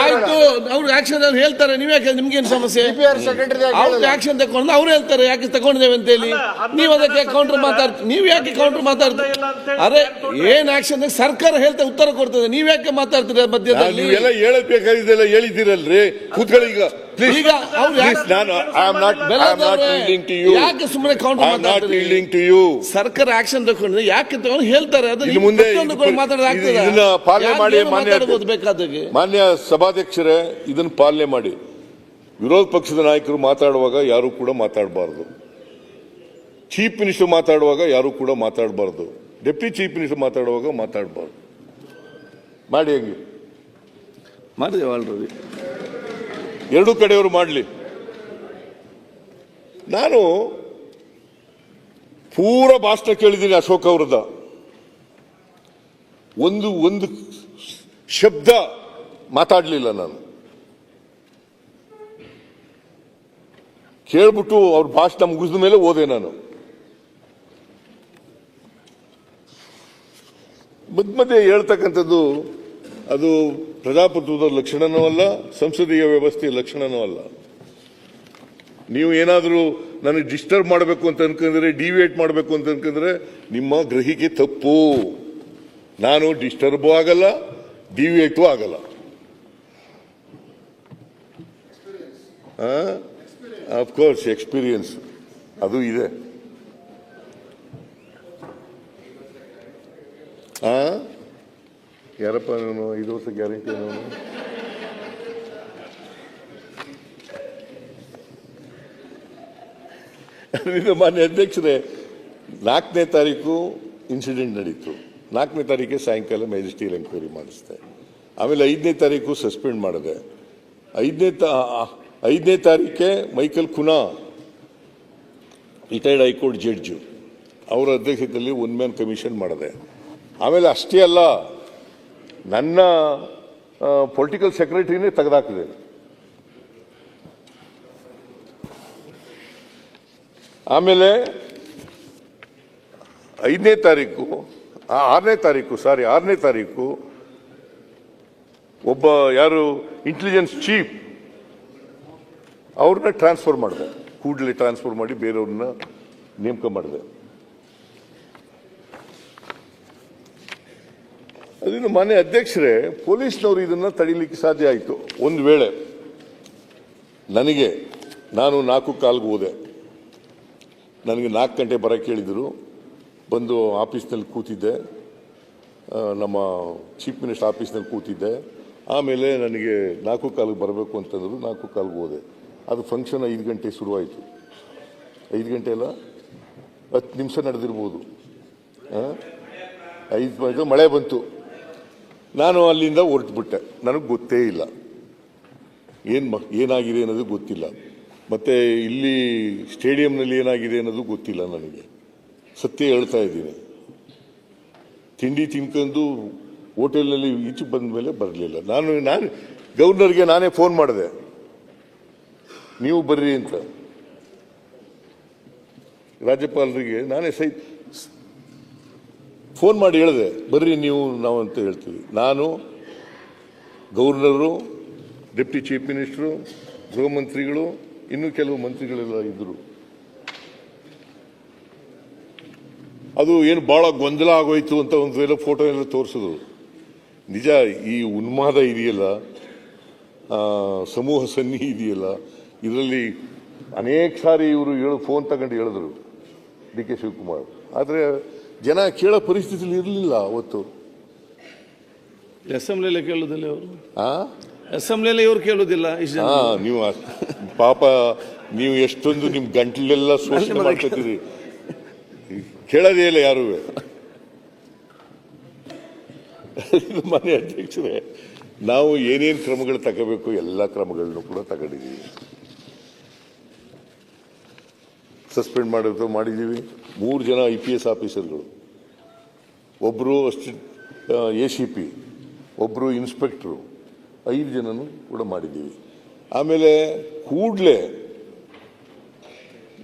ಆಯ್ತು, ಅವ್ರಿಗೆ ಆಕ್ಷನ್ ಹೇಳ್ತಾರೆ. ನೀವ್ಯಾಕೆ ನಿಮ್ಗೇನು ಸಮಸ್ಯೆ? ಅವ್ರಿಗೆ ಆಕ್ಷನ್ ತಗೊಂಡು ಅವ್ರು ಹೇಳ್ತಾರೆ ಯಾಕೆ ತಗೊಂಡಿದ್ದೇವೆ ಅಂತ ಹೇಳಿ. ನೀವು ಅದಕ್ಕೆ ಕೌಂಟರ್ ಮಾತಾಡ್ತೀರಿ. ನೀವ್ ಯಾಕೆ ಕೌಂಟರ್ ಮಾತಾಡ್ತೀರಿ? ಅರೆ ಏನ್ ಆಕ್ಷನ್ ಸರ್ಕಾರ ಹೇಳ್ತಾ ಉತ್ತರ ಕೊಡ್ತದೆ. ನೀವ್ ಯಾಕೆ ಮಾತಾಡ್ತೀರ ಮಧ್ಯದಲ್ಲಿ?
ನೀವೆಲ್ಲ ಹೇಳಬೇಕಾಗಿದ್ದೆಲ್ಲ ಹೇಳಿದ್ದೀರಲ್ರಿ. ಕೂತ್ಕೊಳ್ಳಿ ಈಗ.
ಈಗ ಅವ್ರು ಯಾಕೆ ಸುಮ್ಮನೆ ಕೌಂಟರ್ ಮಾತಾಡ್ತೀರಿ? ಸರ್ಕಾರ ಆಕ್ಷನ್ ತಗೊಂಡ್ರೆ ಯಾಕೆ ತಗೊಂಡು ಹೇಳ್ತಾರೆ.
ಇನ್ನು ಮುಂದೆ ಇದನ್ನ ಪಾಲನೆ ಮಾಡಿ. ಮಾನ್ಯ ಸಭಾಧ್ಯಕ್ಷರೇ, ಇದನ್ನ ಪಾಲನೆ ಮಾಡಿ. ವಿರೋಧ ಪಕ್ಷದ ನಾಯಕರು ಮಾತಾಡುವಾಗ ಯಾರು ಕೂಡ ಮಾತಾಡಬಾರದು. ಚೀಫ್ ಮಿನಿಸ್ಟರ್ ಮಾತಾಡುವಾಗ ಯಾರು ಕೂಡ ಮಾತಾಡಬಾರದು. ಡೆಪ್ಟಿ ಚೀಫ್ ಮಿನಿಸ್ಟರ್ ಮಾತಾಡುವಾಗ ಮಾತಾಡಬಾರದು. ಮಾಡಿ ಹಂಗೆ
ಮಾಡಿದೇವೆ ಆಲ್ರೆಡಿ.
ಎರಡೂ ಕಡೆಯವರು ಮಾಡಲಿ. ನಾನು ಪೂರ ಭಾಷಣ ಕೇಳಿದ್ದೀನಿ ಅಶೋಕ್ ಅವರದ. ಒಂದು ಶಬ್ದ ಮಾತಾಡಲಿಲ್ಲ. ನಾನು ಕೇಳ್ಬಿಟ್ಟು ಅವ್ರ ಭಾಷಣ ಮುಗಿದ ಮೇಲೆ ಓದೆ. ನಾನು ಮಧ್ಯೆ ಹೇಳ್ತಕ್ಕಂಥದ್ದು ಅದು ಪ್ರಜಾಪ್ರಭುತ್ವದ ಲಕ್ಷಣನೂ ಅಲ್ಲ, ಸಂಸದೀಯ ವ್ಯವಸ್ಥೆಯ ಲಕ್ಷಣನೂ ಅಲ್ಲ. ನೀವು ಏನಾದರೂ ನನಗೆ ಡಿಸ್ಟರ್ಬ್ ಮಾಡಬೇಕು ಅಂತ ಅನ್ಕೊಂಡ್ರೆ, ಡಿವಿಯೇಟ್ ಮಾಡಬೇಕು ಅಂತ ಅನ್ಕೊಂಡ್ರೆ ನಿಮ್ಮ ಗ್ರಹಿಕೆ ತಪ್ಪು. ನಾನು ಡಿಸ್ಟರ್ಬು ಆಗಲ್ಲ, ಡಿವಿಯೇಟು ಆಗಲ್ಲ. ಆಫ್ ಕೋರ್ಸ್ ಎಕ್ಸ್ಪೀರಿಯನ್ಸ್ ಅದು ಇದೆ. ಯಾರಪ್ಪ ನಾನು 5 ವರ್ಷ ಗ್ಯಾರಂಟಿ ನಾನು ಅದರಿಂದ ಮಾನ್ಯ ಅಧ್ಯಕ್ಷರೇ, 4ನೇ ತಾರೀಕು ಇನ್ಸಿಡೆಂಟ್ ನಡೀತು. 4ನೇ ತಾರೀಕೆ ಸಾಯಂಕಾಲ ಮ್ಯಾಜಿಸ್ಟ್ರಿಯಲ್ ಎಂಕ್ವೈರಿ ಮಾಡಿಸ್ದೆ. ಆಮೇಲೆ 5ನೇ ತಾರೀಕು ಸಸ್ಪೆಂಡ್ ಮಾಡಿದೆ. 5ನೇ ತಾರೀಕೆ Michael Cunha, retired high court judge, ಅವರ ಅಧ್ಯಕ್ಷತೆಯಲ್ಲಿ 1 ಮ್ಯಾನ್ ಕಮಿಷನ್ ಮಾಡಿದೆ. ಆಮೇಲೆ ಅಷ್ಟೇ ಅಲ್ಲ, ನನ್ನ ಪೊಲಿಟಿಕಲ್ ಸೆಕ್ರೆಟರಿನೇ ತೆಗೆದಾಕಿದೆ. ಆಮೇಲೆ 6ನೇ ತಾರೀಕು ಒಬ್ಬ ಯಾರು ಇಂಟೆಲಿಜೆನ್ಸ್ ಚೀಫ್ ಅವ್ರನ್ನ ಟ್ರಾನ್ಸ್ಫರ್ ಮಾಡಿದೆ. ಕೂಡಲೇ ಟ್ರಾನ್ಸ್ಫರ್ ಮಾಡಿ ಬೇರೆಯವ್ರನ್ನ ನೇಮಕ ಮಾಡಿದೆ. ಅದನ್ನು ಮಾನ್ಯ ಅಧ್ಯಕ್ಷರೇ, ಪೊಲೀಸ್ನವರು ಇದನ್ನ ತಡೀಲಿಕ್ಕೆ ಸಾಧ್ಯ ಆಯಿತು. ಒಂದು ವೇಳೆ ನಾನು 4:15 ಹೋದೆ. ನನಗೆ 4 ಗಂಟೆ ಬರೋಕ್ಕೆ ಹೇಳಿದರು. ಬಂದು ಆಫೀಸ್ನಲ್ಲಿ ಕೂತಿದ್ದೆ, ನಮ್ಮ ಚೀಫ್ ಮಿನಿಸ್ಟರ್ ಆಫೀಸ್ನಲ್ಲಿ ಕೂತಿದ್ದೆ. ಆಮೇಲೆ ನನಗೆ 4:15 ಬರಬೇಕು ಅಂತಂದರು. 4:15 ಹೋದೆ. ಅದು ಫಂಕ್ಷನ್ 5 ಗಂಟೆ ಶುರುವಾಯಿತು. 5 ಗಂಟೆ ಅಲ್ಲ, 10 ನಿಮಿಷ ನಡೆದಿರ್ಬೋದು. 5 ಮಳೆ ಬಂತು. ನಾನು ಅಲ್ಲಿಂದ ಹೊರಟುಬಿಟ್ಟೆ. ನನಗೆ ಗೊತ್ತೇ ಇಲ್ಲ ಏನಾಗಿದೆ ಅನ್ನೋದು ಗೊತ್ತಿಲ್ಲ. ಮತ್ತೆ ಇಲ್ಲಿ ಸ್ಟೇಡಿಯಂನಲ್ಲಿ ಏನಾಗಿದೆ ಅನ್ನೋದು ಗೊತ್ತಿಲ್ಲ ನನಗೆ. ಸತ್ಯ ಹೇಳ್ತಾ ಇದ್ದೀನಿ. ತಿಂಡಿ ತಿನ್ಕೊಂಡು ಹೋಟೆಲ್ನಲ್ಲಿ ಈಚೆ ಬಂದ ಮೇಲೆ ಬರಲಿಲ್ಲ. ನಾನು ಗವರ್ನರ್ಗೆ ನಾನೇ ಫೋನ್ ಮಾಡಿದೆ, ನೀವು ಬರ್ರಿ ಅಂತ. ರಾಜ್ಯಪಾಲರಿಗೆ ನಾನೇ ಫೋನ್ ಮಾಡಿ ಹೇಳಿದೆ, ಬರ್ರಿ ನಾವು ಅಂತ ಹೇಳ್ತೀವಿ. ನಾನು, ಗವರ್ನರು, ಡೆಪ್ಟಿ ಚೀಫ್ ಮಿನಿಸ್ಟರು, ಗೃಹ ಮಂತ್ರಿಗಳು, ಇನ್ನೂ ಕೆಲವು ಮಂತ್ರಿಗಳೆಲ್ಲ ಇದ್ರು. ಅದು ಏನು ಬಹಳ ಗೊಂದಲ ಆಗೋಯ್ತು ಅಂತ ಒಂದು ವೇಳೆ ಫೋಟೋ ಎಲ್ಲ ತೋರಿಸಿದ್ರು. ನಿಜ, ಈ ಉನ್ಮಾದ ಇದೆಯಲ್ಲ, ಸಮೂಹ ಸನ್ನಿ ಇದೆಯಲ್ಲ, ಇದರಲ್ಲಿ ಅನೇಕ ಸಾರಿ ಇವರು ಫೋನ್ ತಗೊಂಡು ಹೇಳಿದ್ರು ಡಿ.ಕೆ. ಶಿವಕುಮಾರ್. ಆದರೆ ಜನ ಕೇಳೋ ಪರಿಸ್ಥಿತಿಯಲ್ಲಿ ಇರಲಿಲ್ಲ ಅವತ್ತು.
ಅಸೆಂಬ್ಲಿಯಲ್ಲಿ ಕೇಳೋದಿಲ್ಲ ಅವರು. ಅಸೆಂಬ್ಲಿಯಲ್ಲಿ ಇವ್ರು ಕೇಳುದಿಲ್ಲ ಇಷ್ಟು ಜನ.
ನೀವು ಪಾಪ ನೀವು ಎಷ್ಟೊಂದು ನಿಮ್ ಗಂಟ್ಲೆಲ್ಲ ಶೋಷಣೆ ಮಾಡ್ಕೊತೀರಿ, ಕೇಳೋದೇ ಇಲ್ಲ ಯಾರು. ಮನೆ ಅಧ್ಯಕ್ಷರೇ, ನಾವು ಏನೇನು ಕ್ರಮಗಳು ತಗೋಬೇಕು ಎಲ್ಲ ಕ್ರಮಗಳನ್ನು ಕೂಡ ತಗೊಂಡಿದ್ದೀವಿ. ಸಸ್ಪೆಂಡ್ ಮಾಡಿದ್ದೀವಿ 3 ಜನ IPS ಆಫೀಸರ್ಗಳು, ಒಬ್ಬರು ACP, ಒಬ್ಬರು ಇನ್ಸ್ಪೆಕ್ಟ್ರು, 5 ಜನನು ಕೂಡ ಮಾಡಿದ್ದೀವಿ. ಆಮೇಲೆ ಕೂಡಲೇ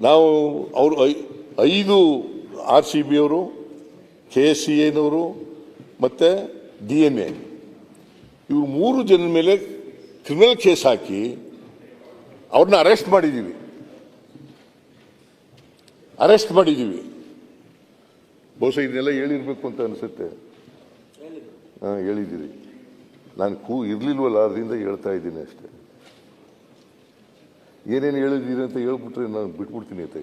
ನಾವು ಅವರು 5 RCB ಅವರು, KSCAನವರು ಮತ್ತು DNA ಇವರು 3 ಜನರ ಮೇಲೆ ಕ್ರಿಮಿನಲ್ ಕೇಸ್ ಹಾಕಿ ಅವ್ರನ್ನ ಅರೆಸ್ಟ್ ಮಾಡಿದ್ದೀವಿ. ಬಹುಶಃ ಇದನ್ನೆಲ್ಲ ಹೇಳಿರ್ಬೇಕು ಅಂತ ಅನಿಸುತ್ತೆ. ಹೇಳಿದ್ದೀರಿ. ನಾನು ಇರ್ಲಿಲ್ವಲ್ಲ, ಅದರಿಂದ ಹೇಳ್ತಾ ಇದ್ದೀನಿ ಅಷ್ಟೇ. ಏನೇನು ಹೇಳಿದ್ದೀರಿ ಅಂತ ಹೇಳ್ಬಿಟ್ರೆ ನಾನು ಬಿಟ್ಬಿಡ್ತೀನಿ ಅಂತ.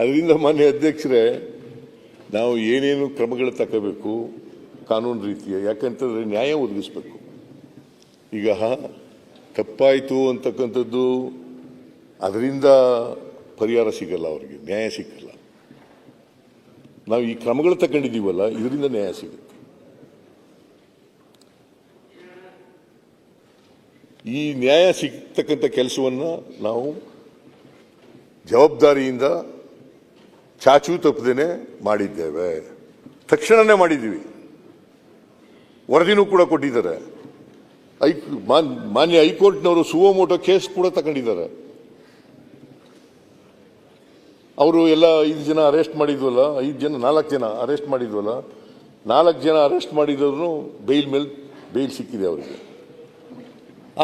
ಅದರಿಂದ ಮಾನ್ಯ ಅಧ್ಯಕ್ಷರೇ, ನಾವು ಏನೇನು ಕ್ರಮಗಳು ತಗೋಬೇಕು ಕಾನೂನು ರೀತಿಯ, ಯಾಕಂತಂದ್ರೆ ನ್ಯಾಯ ಒದಗಿಸ್ಬೇಕು. ಈಗ ತಪ್ಪಾಯಿತು ಅಂತಕ್ಕಂಥದ್ದು ಅದರಿಂದ ಪರಿಹಾರ ಸಿಗಲ್ಲ, ಅವರಿಗೆ ನ್ಯಾಯ ಸಿಗಲ್ಲ. ನಾವು ಈ ಕ್ರಮಗಳು ತಗೊಂಡಿದ್ದೀವಲ್ಲ, ಇದರಿಂದ ನ್ಯಾಯ ಸಿಗುತ್ತೆ. ಈ ನ್ಯಾಯ ಸಿಗ್ತಕ್ಕಂಥ ಕೆಲಸವನ್ನು ನಾವು ಜವಾಬ್ದಾರಿಯಿಂದ ಚಾಚೂ ತಪ್ಪದೇನೆ ಮಾಡಿದ್ದೇವೆ. ತಕ್ಷಣನೇ ಮಾಡಿದ್ದೀವಿ. ವರದಿನೂ ಕೂಡ ಕೊಟ್ಟಿದ್ದಾರೆ. ಮಾನ್ಯ ಹೈಕೋರ್ಟ್ನವರು ಸುವೋಮೋಟೋ ಕೇಸ್ ಕೂಡ ತಗೊಂಡಿದ್ದಾರೆ. ಅವರು ಎಲ್ಲ 5 ಜನ ಅರೆಸ್ಟ್ ಮಾಡಿದ್ವಲ್ಲ, 4 ಜನ ಅರೆಸ್ಟ್ ಮಾಡಿದ್ವಲ್ಲ, 4 ಜನ ಅರೆಸ್ಟ್ ಮಾಡಿದವರು ಬೇಲ್ ಸಿಕ್ಕಿದೆ ಅವರಿಗೆ.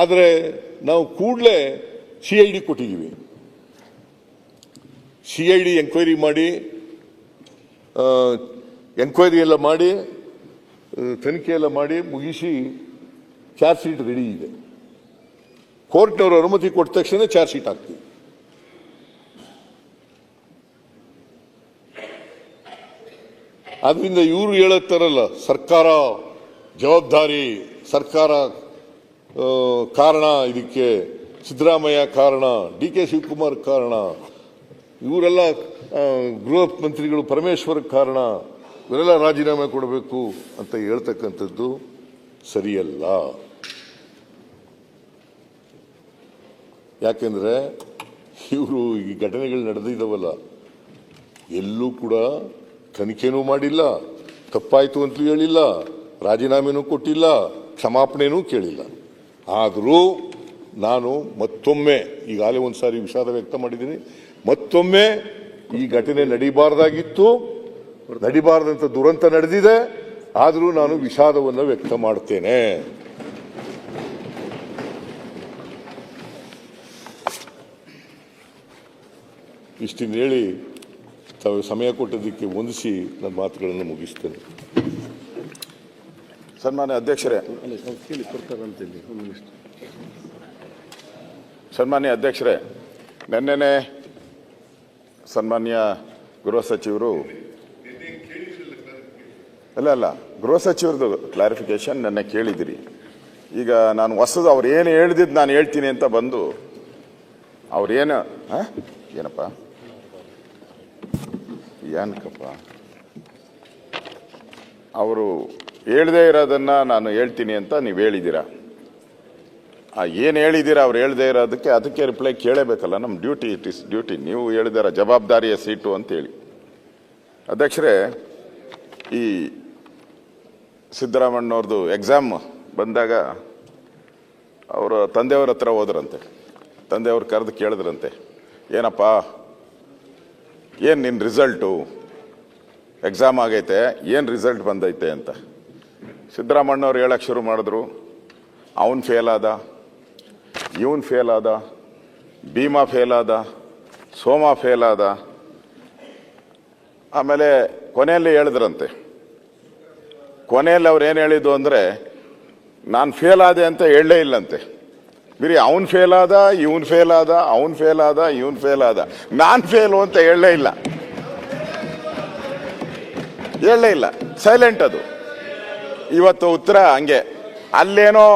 ಆದರೆ ನಾವು ಕೂಡಲೇ CID ಕೊಟ್ಟಿದ್ದೀವಿ. CID ಎಂಕ್ವೈರಿ ಎಲ್ಲ ಮಾಡಿ ತನಿಖೆ ಎಲ್ಲ ಮಾಡಿ ಮುಗಿಸಿ ಚಾರ್ಜ್ ಶೀಟ್ ರೆಡಿ ಇದೆ. ಕೋರ್ಟ್ನವರು ಅನುಮತಿ ಕೊಟ್ಟ ತಕ್ಷಣ ಚಾರ್ಜ್ ಶೀಟ್ ಹಾಕ್ತೀವಿ. ಆದ್ರಿಂದ ಇವರು ಹೇಳುತ್ತಾರಲ್ಲ, ಸರ್ಕಾರ ಜವಾಬ್ದಾರಿ, ಸರ್ಕಾರ ಕಾರಣ, ಇದಕ್ಕೆ ಸಿದ್ದರಾಮಯ್ಯ ಕಾರಣ, DK ಶಿವಕುಮಾರ್ ಕಾರಣ, ಇವರೆಲ್ಲ ಗೃಹ ಮಂತ್ರಿಗಳು ಪರಮೇಶ್ವರ್ ಕಾರಣ, ಇವರೆಲ್ಲ ರಾಜೀನಾಮೆ ಕೊಡಬೇಕು ಅಂತ ಹೇಳ್ತಕ್ಕಂಥದ್ದು ಸರಿಯಲ್ಲ. ಯಾಕೆಂದ್ರೆ ಇವರು ಈ ಘಟನೆಗಳು ನಡೆದಿದ್ದಾವಲ್ಲ, ಎಲ್ಲೂ ಕೂಡ ತನಿಖೆನೂ ಮಾಡಿಲ್ಲ, ತಪ್ಪಾಯ್ತು ಅಂತಲೂ ಹೇಳಿಲ್ಲ, ರಾಜೀನಾಮೆನೂ ಕೊಟ್ಟಿಲ್ಲ, ಕ್ಷಮಾಪಣೆನೂ ಕೇಳಿಲ್ಲ. ಆದರೂ ನಾನು ಮತ್ತೊಮ್ಮೆ, ಈಗಾಗಲೇ ಒಂದ್ಸಾರಿ ವಿಷಾದ ವ್ಯಕ್ತ ಮಾಡಿದ್ದೀನಿ, ಮತ್ತೊಮ್ಮೆ ಈ ಘಟನೆ ನಡೀಬಾರ್ದಾಗಿತ್ತು, ನಡೀಬಾರ್ದಂತ ದುರಂತ ನಡೆದಿದೆ, ಆದರೂ ನಾನು ವಿಷಾದವನ್ನು ವ್ಯಕ್ತ ಮಾಡ್ತೇನೆ. ಇಷ್ಟಿಂದ ಹೇಳಿ ತಾವು ಸಮಯ ಕೊಟ್ಟದಕ್ಕೆ ವಂದಿಸಿ ನನ್ನ ಮಾತುಗಳನ್ನು ಮುಗಿಸ್ತೇನೆ.
ಸನ್ಮಾನ್ಯ ಅಧ್ಯಕ್ಷರೇ, ಸನ್ಮಾನ್ಯ ಅಧ್ಯಕ್ಷರೇ, ನಿನ್ನೆನೆ ಸನ್ಮಾನ್ಯ ಗೃಹ ಸಚಿವರು ಅಲ್ಲ ಗೃಹ ಸಚಿವರದು ಕ್ಲಾರಿಫಿಕೇಶನ್ ನನ್ನ ಕೇಳಿದಿರಿ. ಈಗ ನಾನು ಹೊಸದು ಅವ್ರು ಏನು ಹೇಳಿದ್ದು ನಾನು ಹೇಳ್ತೀನಿ ಅಂತ ಬಂದು ಅವ್ರೇನು ಏನಪ್ಪ ಏನಕ್ಕಪ್ಪ ಅವರು ಹೇಳದೇ ಇರೋದನ್ನ ನಾನು ಹೇಳ್ತೀನಿ ಅಂತ ನೀವು ಹೇಳಿದ್ದೀರಾ. ಏನು ಹೇಳಿದ್ದೀರಾ ಅವ್ರು ಹೇಳದೇ ಇರೋದಕ್ಕೆ ಅದಕ್ಕೆ ರಿಪ್ಲೈ ಕೇಳಬೇಕಲ್ಲ. ನಮ್ಮ ಡ್ಯೂಟಿ, ಇಟ್ ಇಸ್ ಡ್ಯೂಟಿ. ನೀವು ಹೇಳಿದಾರ ಜವಾಬ್ದಾರಿಯ ಸೀಟು ಅಂತೇಳಿ. ಅಧ್ಯಕ್ಷರೇ, ಈ ಸಿದ್ದರಾಮಣ್ಣವ್ರದ್ದು ಎಕ್ಸಾಮ್ ಬಂದಾಗ ಅವರ ತಂದೆಯವ್ರ ಹತ್ರ ಹೋದ್ರಂತೆ. ತಂದೆಯವ್ರು ಕರೆದು ಕೇಳಿದ್ರಂತೆ, ಏನಪ್ಪ ಏನು ನಿನ್ನ ರಿಸಲ್ಟು, ಎಕ್ಸಾಮ್ ಆಗೈತೆ, ಏನು ರಿಸಲ್ಟ್ ಬಂದೈತೆ ಅಂತ. ಸಿದ್ದರಾಮಣ್ಣವ್ರು ಹೇಳಕ್ಕೆ ಶುರು ಮಾಡಿದ್ರು, ಅವನು ಫೇಲ್ ಆದ, ಇವನು ಫೇಲ್ ಆದ, ಭೀಮಾ ಫೇಲ್ ಆದ, ಸೋಮ ಫೇಲ್ ಆದ. ಆಮೇಲೆ ಕೊನೆಯಲ್ಲಿ ಹೇಳಿದ್ರಂತೆ, ಕೊನೆಯಲ್ಲಿ ಅವ್ರು ಏನು ಹೇಳಿದ್ದು ಅಂದರೆ, ನಾನು ಫೇಲ್ ಆದೆ ಅಂತ ಹೇಳಲೇ ಇಲ್ಲಂತೆ. ಬರೀ ಅವನು ಫೇಲ್ ಆದ, ಇವನು ಫೇಲ್ ಆದ, ಅವನು ಫೇಲ್ ಆದ, ಇವನು ಫೇಲ್ ಆದ, ನಾನು ಫೇಲು ಅಂತ ಹೇಳಲೇ ಇಲ್ಲ. ಹೇಳಲೇ ಇಲ್ಲ, ಸೈಲೆಂಟ್ ಅದು. ಇವತ್ತು ಉತ್ತರ ಹಂಗೆ. ಅಲ್ಲೇನೋ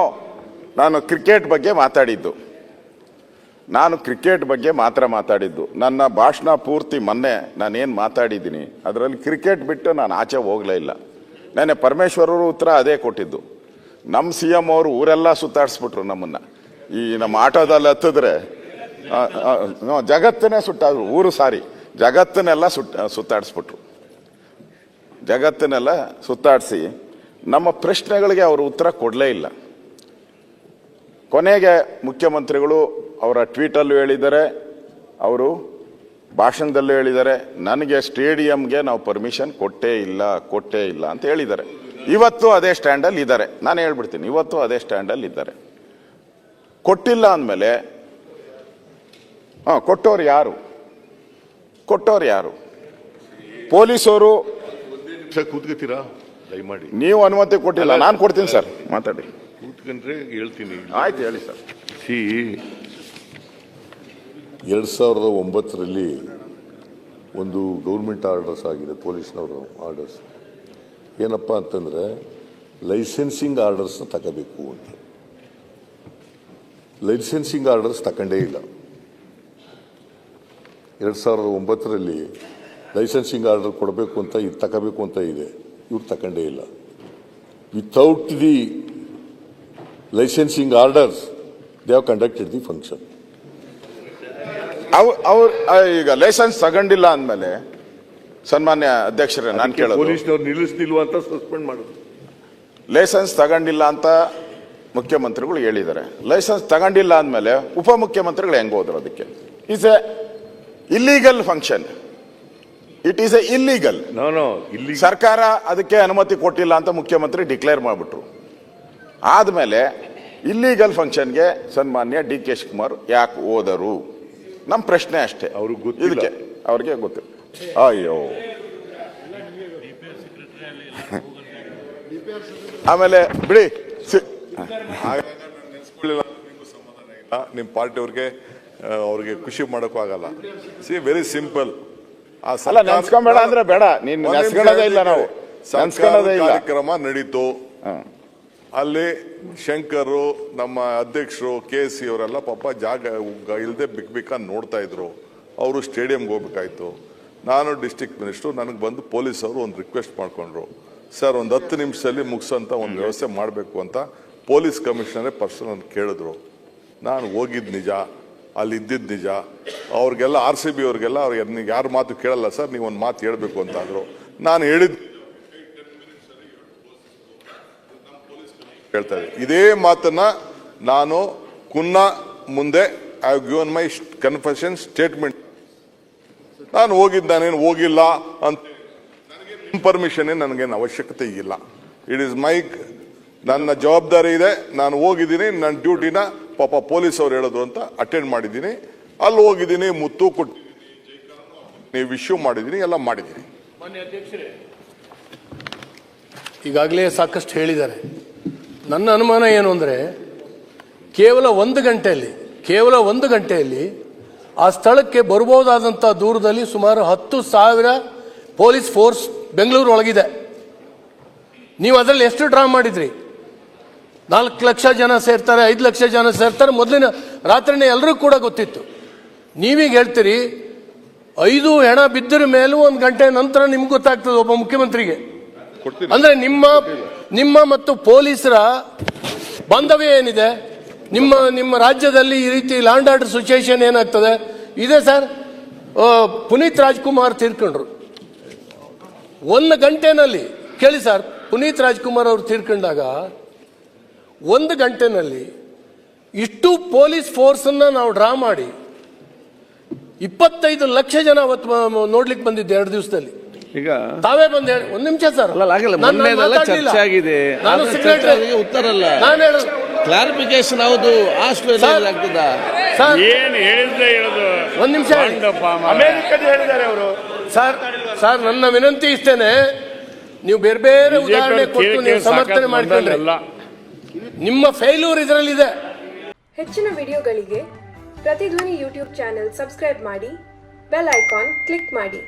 ನಾನು ಕ್ರಿಕೆಟ್ ಬಗ್ಗೆ ಮಾತಾಡಿದ್ದು ನನ್ನ ಭಾಷಣ ಪೂರ್ತಿ ಮೊನ್ನೆ ನಾನೇನು ಮಾತಾಡಿದ್ದೀನಿ ಅದರಲ್ಲಿ ಕ್ರಿಕೆಟ್ ಬಿಟ್ಟು ನಾನು ಆಚೆ ಹೋಗಲೇ ಇಲ್ಲ. ನೆನ್ನೆ ಪರಮೇಶ್ವರರು ಉತ್ತರ ಅದೇ ಕೊಟ್ಟಿದ್ದು. ನಮ್ಮ CM ಅವರು ಊರೆಲ್ಲ ಸುತ್ತಾಡಿಸ್ಬಿಟ್ರು ನಮ್ಮನ್ನು. ಈ ನಮ್ಮ ಆಟೋದಲ್ಲಿ ಹತ್ತಿದ್ರೆ ಜಗತ್ತನ್ನೇ ಜಗತ್ತನ್ನೆಲ್ಲ ಸುತ್ತಾಡಿಸ್ಬಿಟ್ರು. ಜಗತ್ತನ್ನೆಲ್ಲ ಸುತ್ತಾಡಿಸಿ ನಮ್ಮ ಪ್ರಶ್ನೆಗಳಿಗೆ ಅವರು ಉತ್ತರ ಕೊಡಲೇ ಇಲ್ಲ. ಕೊನೆಗೆ ಮುಖ್ಯಮಂತ್ರಿಗಳು ಅವರ ಟ್ವೀಟಲ್ಲೂ ಹೇಳಿದ್ದಾರೆ, ಅವರು ಭಾಷಣದಲ್ಲೂ ಹೇಳಿದ್ದಾರೆ, ನನಗೆ ಸ್ಟೇಡಿಯಂಗೆ ನಾವು ಪರ್ಮಿಷನ್ ಕೊಟ್ಟೇ ಇಲ್ಲ ಅಂತ ಹೇಳಿದ್ದಾರೆ. ಇವತ್ತು ಅದೇ ಸ್ಟ್ಯಾಂಡಲ್ಲಿ ಇದ್ದಾರೆ. ನಾನು ಹೇಳ್ಬಿಡ್ತೀನಿ, ಇವತ್ತು ಅದೇ ಸ್ಟ್ಯಾಂಡಲ್ಲಿ ಇದ್ದಾರೆ. ಕೊಟ್ಟಿಲ್ಲ ಅಂದಮೇಲೆ ಕೊಟ್ಟವ್ರು ಯಾರು? ಪೊಲೀಸವರು.
ಕೂತ್ಕೋತೀರಾ ದಯಮಾಡಿ?
ನೀವು ಅನುಮತಿ ಕೊಟ್ಟಿಲ್ಲ, ನಾನು ಕೊಡ್ತೀನಿ ಸರ್, ಮಾತಾಡಿ.
ಕೂತ್ಕೊಂಡ್ರೆ ಹೇಳ್ತೀನಿ.
ಆಯ್ತು, ಹೇಳಿ ಸರ್.
2009ರಲ್ಲಿ ಒಂದು ಗೌರ್ಮೆಂಟ್ ಆರ್ಡರ್ಸ್ ಆಗಿದೆ, ಪೊಲೀಸ್ನವರು ಆರ್ಡರ್ಸ್. ಏನಪ್ಪ ಅಂತಂದರೆ ಲೈಸೆನ್ಸಿಂಗ್ ಆರ್ಡರ್ಸ್ನ ತಗೋಬೇಕು ಅಂತ. ಲೈಸೆನ್ಸಿಂಗ್ ಆರ್ಡರ್ಸ್ ತಗೊಂಡೇ ಇಲ್ಲ. 2009ರಲ್ಲಿ ಲೈಸೆನ್ಸಿಂಗ್ ಆರ್ಡರ್ ಕೊಡಬೇಕು ಅಂತ ಇದು ತಗೋಬೇಕು ಅಂತ ಇದೆ, ಇವ್ರು ತಗೊಂಡೇ ಇಲ್ಲ. Without the licensing orders they have conducted the function.
ಅವ್ರು ಈಗ ಲೈಸೆನ್ಸ್ ತಗೊಂಡಿಲ್ಲ ಅಂದಮೇಲೆ ಸನ್ಮಾನ್ಯ ಅಧ್ಯಕ್ಷರೇ ನಾನು ಕೇಳೋದು,
ಪೊಲೀಸ್ನವ್ರು ನಿಲ್ಲಿಸ್ತಿಲ್ವಾ ಅಂತ ಸಸ್ಪೆಂಡ್ ಮಾಡೋದು.
ಲೈಸೆನ್ಸ್ ತಗೊಂಡಿಲ್ಲ ಅಂತ ಮುಖ್ಯಮಂತ್ರಿಗಳು ಹೇಳಿದ್ದಾರೆ. ಲೈಸೆನ್ಸ್ ತಗೊಂಡಿಲ್ಲ ಅಂದಮೇಲೆ ಉಪಮುಖ್ಯಮಂತ್ರಿಗಳು ಹೆಂಗ್ ಹೋದ್ರು? ಅದಕ್ಕೆ is A illegal function. It is A illegal. ಸರ್ಕಾರ ಅದಕ್ಕೆ ಅನುಮತಿ ಕೊಟ್ಟಿಲ್ಲ ಅಂತ ಮುಖ್ಯಮಂತ್ರಿ ಡಿಕ್ಲೇರ್ ಮಾಡಿಬಿಟ್ರು. ಆದ್ಮೇಲೆ ಇಲ್ಲಿಗಲ್ ಫಂಕ್ಷನ್ಗೆ ಸನ್ಮಾನ್ಯ DK ಶಿವಕುಮಾರ್ ಯಾಕೆ ಹೋದರು? ನಮ್ಮ ಪ್ರಶ್ನೆ ಅಷ್ಟೇ. ಇದಕ್ಕೆ ಅವ್ರಿಗೆ ಗೊತ್ತಿಲ್ಲ. ಅಯ್ಯೋ, ಆಮೇಲೆ ಬಿಡಿ.
ನಿಮ್ಮ ಪಾರ್ಟಿಯವ್ರಿಗೆ ಅವ್ರಿಗೆ ಖುಷಿ ಮಾಡೋಕ್ಕೂ ಆಗಲ್ಲ. Very simple.
ಅಲ್ಲ, ನೆನ್ಸ್ಕೊಂಬೇಡ ಅಂದ್ರೆ ಬೇಡ. ನೀನು ನೆನ್ಸ್ಕೊಳ್ಳೋದೇ ಇಲ್ಲ, ನಾವು ನೆನ್ಸ್ಕೊಳ್ಳೋದೇ ಇಲ್ಲ.
ಕಾರ್ಯಕ್ರಮ ನಡೀತು. ಅಲ್ಲಿ ಶಂಕರ್, ನಮ್ಮ ಅಧ್ಯಕ್ಷರು KC ಅವರೆಲ್ಲ ಪಾಪ ಜಾಗ ಇಲ್ಲದೆ ಬಿಕ್ ನೋಡ್ತಾ ಇದ್ರು. ಅವರು ಸ್ಟೇಡಿಯಂಗೆ ಹೋಗ್ಬೇಕಾಯ್ತು. ನಾನು ಡಿಸ್ಟ್ರಿಕ್ಟ್ ಮಿನಿಸ್ಟ್ರು, ನನಗೆ ಬಂದು ಪೊಲೀಸ್ ಅವರು ಒಂದು ರಿಕ್ವೆಸ್ಟ್ ಮಾಡ್ಕೊಂಡ್ರು, ಸರ್ ಒಂದು 10 ನಿಮಿಷದಲ್ಲಿ ಮುಗಿಸೋಂಥ ಒಂದು ವ್ಯವಸ್ಥೆ ಮಾಡಬೇಕು ಅಂತ ಪೊಲೀಸ್ ಕಮಿಷನರೇ ಪರ್ಸನಲ್ ಕೇಳಿದ್ರು. ನಾನು ಹೋಗಿದ್ದು ನಿಜ, ಅಲ್ಲಿ ಇದ್ದಿದ್ದು ನಿಜ. ಅವ್ರಿಗೆಲ್ಲ RCB ಅವ್ರಿಗೆಲ್ಲ ಅವ್ರಿಗೆ ಯಾರು ಮಾತು ಕೇಳಲ್ಲ ಸರ್, ನೀವು ಒಂದು ಮಾತು ಹೇಳಬೇಕು ಅಂತ ಅಂದರು. ನಾನು ಹೇಳಿದ್ದು ಹೇಳ್ತಾ ಇದ್ದೆ, ಇದೇ ಮಾತನ್ನ ನಾನು ಮುಂದೆ I have given my confession statement. ನಾನು ನಾನೇನು ಹೋಗಿಲ್ಲ ಅಂತ ಪರ್ಮಿಷನ್ ನನಗೇನು ಅವಶ್ಯಕತೆ ಇಲ್ಲ. ಇಟ್ ಈಸ್ ಮೈ, ನನ್ನ ಜವಾಬ್ದಾರಿ ಇದೆ. ನಾನು ಹೋಗಿದ್ದೀನಿ, ನನ್ನ ಡ್ಯೂಟಿನ ಪಾಪ ಪೊಲೀಸ್ ಅವ್ರು ಹೇಳೋದು ಅಂತ ಅಟೆಂಡ್ ಮಾಡಿದ್ದೀನಿ. ಅಲ್ಲಿ ಹೋಗಿದ್ದೀನಿ, ಮುತ್ತು ಕೊಟ್ಟು ನೀವು ಇಶ್ಯೂ ಮಾಡಿದ್ದೀನಿ, ಎಲ್ಲ ಮಾಡಿದ್ದೀನಿ.
ಈಗಾಗಲೇ ಸಾಕಷ್ಟು ಹೇಳಿದ್ದಾರೆ. ನನ್ನ ಅನುಮಾನ ಏನು ಅಂದರೆ, ಕೇವಲ ಒಂದು ಗಂಟೆಯಲ್ಲಿ ಆ ಸ್ಥಳಕ್ಕೆ ಬರ್ಬೋದಾದಂಥ ದೂರದಲ್ಲಿ ಸುಮಾರು 10,000 ಪೊಲೀಸ್ ಫೋರ್ಸ್ ಬೆಂಗಳೂರು ಒಳಗಿದೆ. ನೀವು ಅದರಲ್ಲಿ ಎಷ್ಟು ಡ್ರಾ ಮಾಡಿದ್ರಿ? 4 ಲಕ್ಷ ಜನ ಸೇರ್ತಾರೆ, 5 ಲಕ್ಷ ಜನ ಸೇರ್ತಾರೆ, ಮೊದಲಿನ ರಾತ್ರಿನೇ ಎಲ್ಲರೂ ಕೂಡ ಗೊತ್ತಿತ್ತು. ನೀವೀಗ ಹೇಳ್ತೀರಿ 5 ಹೆಣ ಬಿದ್ದರ ಮೇಲೂ 1 ಗಂಟೆ ನಂತರ ನಿಮ್ಗೆ ಗೊತ್ತಾಗ್ತದೆ ಒಬ್ಬ ಮುಖ್ಯಮಂತ್ರಿಗೆ. ಅಂದ್ರೆ ನಿಮ್ಮ ಮತ್ತು ಪೊಲೀಸರ ಬಾಂಧವ್ಯ ಏನಿದೆ? ನಿಮ್ಮ ರಾಜ್ಯದಲ್ಲಿ ಈ ರೀತಿ ಲ್ಯಾಂಡ್ ಆರ್ಡರ್ ಸಿಚುಯೇಷನ್ ಏನಾಗ್ತದೆ ಇದೆ ಸರ್. ಪುನೀತ್ ರಾಜ್ಕುಮಾರ್ ತೀರ್ಕೊಂಡ್ರು 1 ಗಂಟೆನಲ್ಲಿ. ಕೇಳಿ ಸರ್, ಪುನೀತ್ ರಾಜ್ಕುಮಾರ್ ಅವರು ತೀರ್ಕೊಂಡಾಗ 1 ಗಂಟೆನಲ್ಲಿ ಇಷ್ಟು ಪೊಲೀಸ್ ಫೋರ್ಸ್ ಅನ್ನ ನಾವು ಡ್ರಾ ಮಾಡಿ 25 ಲಕ್ಷ ಜನ ಅವತ್ತು ನೋಡ್ಲಿಕ್ಕೆ ಬಂದಿದ್ದೆ 2 ದಿವಸದಲ್ಲಿ.
ಈಗ
ತಾವೇ ಬಂದು ಹೇಳಿ. 1 ನಿಮಿಷ ಸರ್,
ಚರ್ಚೆ ಆಗಿದೆ, ಉತ್ತರ ಅಲ್ಲ,
ನಾನು ಹೇಳೋದು
ಕ್ಲಾರಿಫಿಕೇಶನ್. ಹೌದು, ಆಗ್ತದ
ಏನ್ ಹೇಳಿದ್ರೆ ಹೇಳೋದು.
1 ನಿಮಿಷ
ಹೇಳಿದ್ದಾರೆ ಅವರು.
ಸರ್ ನನ್ನ ವಿನಂತಿ ಇಷ್ಟೇನೆ, ನೀವು ಬೇರೆ ಬೇರೆ ಉದಾಹರಣೆ ಕೊಟ್ಟು ನೀವು ಸಮರ್ಥನೆ ಮಾಡಿಕೊಂಡ್ರೆ ನಿಮ್ಮ ಫೇಲ್ಯೂರ್ ಇದರಲ್ಲಿದೆ.
ಹೆಚ್ಚಿನ ವಿಡಿಯೋಗಳಿಗೆ ಪ್ರತಿಧ್ವನಿ ಯೂಟ್ಯೂಬ್ ಚಾನೆಲ್ ಸಬ್ಸ್ಕ್ರೈಬ್ ಮಾಡಿ, ಬೆಲ್ ಐಕಾನ್ ಕ್ಲಿಕ್ ಮಾಡಿ.